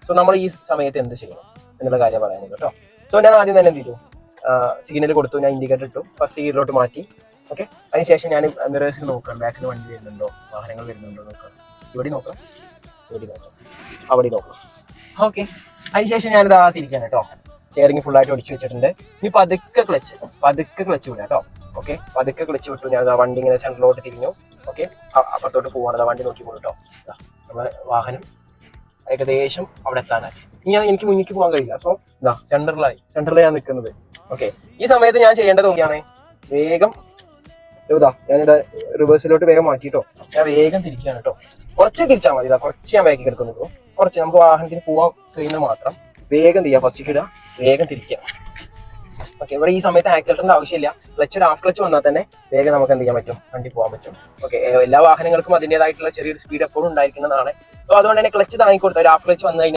So നമ്മൾ ഈ സമയത്ത് എന്ത് ചെയ്യണം എന്നുള്ള കാര്യം പറയാനുണ്ട് കേട്ടോ. സോ ഞാൻ ആദ്യം തന്നെ എന്ത് ചെയ്തു, സിഗ്നൽ കൊടുത്തു, ഞാൻ ഇൻഡിക്കേറ്റർ ഇട്ടു, ഫസ്റ്റ് ഗിയറിലോട്ട് മാറ്റി. ഓക്കെ, അതിനുശേഷം ഞാൻ മിറേഴ്സിൽ നോക്കണം, ബാക്കിൽ വണ്ടി വരുന്നുണ്ടോ, വാഹനങ്ങൾ വരുന്നുണ്ടോ നോക്കാം. ഇവിടെ നോക്കാം, ഇവിടെ നോക്കാം, അവിടെ നോക്കണം. ഓക്കെ, അതിനുശേഷം ഞാനിത് തിരിക്കാൻ കേട്ടോ. സ്റ്റിയറിംഗ് ഫുള്ളായിട്ട് ഒടിച്ചു വെച്ചിട്ടുണ്ട്. ഇനി പതുക്കെ ക്ലച്ച് വിടാം കേട്ടോ. ഓക്കെ, പതുക്കെ ക്ലച്ച് വിട്ടു. ഞാൻ വണ്ടി ഇങ്ങനെ സെൻട്രലോട്ട് തിരിഞ്ഞു. ഓക്കെ, അപ്പുറത്തോട്ട് പോവാണ്, വണ്ടി നോക്കി പോകും കേട്ടോ. നമ്മുടെ വാഹനം ഏകദേശം അവിടെ എത്താനായി. ഇനി എനിക്ക് മുന്നിലേക്ക് പോകാൻ കഴിയില്ല. സോ സെന്ററിലാണ് ഞാൻ നിൽക്കുന്നത്. ഓക്കെ, ഈ സമയത്ത് ഞാൻ ചെയ്യേണ്ടത് നോക്കിയാണ്, വേഗം ഞാനിത് റിവേഴ്സിലോട്ട് വേഗം മാറ്റിട്ടോ. ഞാൻ വേഗം തിരിക്കുകയാണ് കേട്ടോ. കുറച്ച് തിരിച്ചാൽ മതി, കുറച്ച് ഞാൻ ബാക്കി കിടക്കുന്നുള്ളൂ. കുറച്ച് നമുക്ക് വാഹനത്തിന് പോകാൻ കഴിയുന്നത് മാത്രം. വേഗം ചെയ്യാം, ഫസ്റ്റ് ഇടുക, വേഗം തിരിക്കുക. ഓക്കെ, ഇവിടെ ഈ സമയത്ത് ആക്സിലേറ്ററിന്റെ ആവശ്യമില്ല. ക്ലച്ച് ഹാഫ് ക്ലച്ച് വന്നാൽ തന്നെ വേഗം നമുക്ക് എന്ത് ചെയ്യാൻ പറ്റും, വണ്ടി പോകാൻ പറ്റും. ഓക്കെ, എല്ലാ വാഹനങ്ങൾക്കും അതിൻ്റെതായിട്ടുള്ള ചെറിയൊരു സ്പീഡ് എപ്പോഴും ഉണ്ടായിരിക്കുന്നതാണ്. സോ അതുകൊണ്ട് തന്നെ ക്ലച്ച് താങ്ങിക്കൊടുത്ത ഒരു ഹാഫ് ക്ലച്ച് വന്നു കഴിഞ്ഞാൽ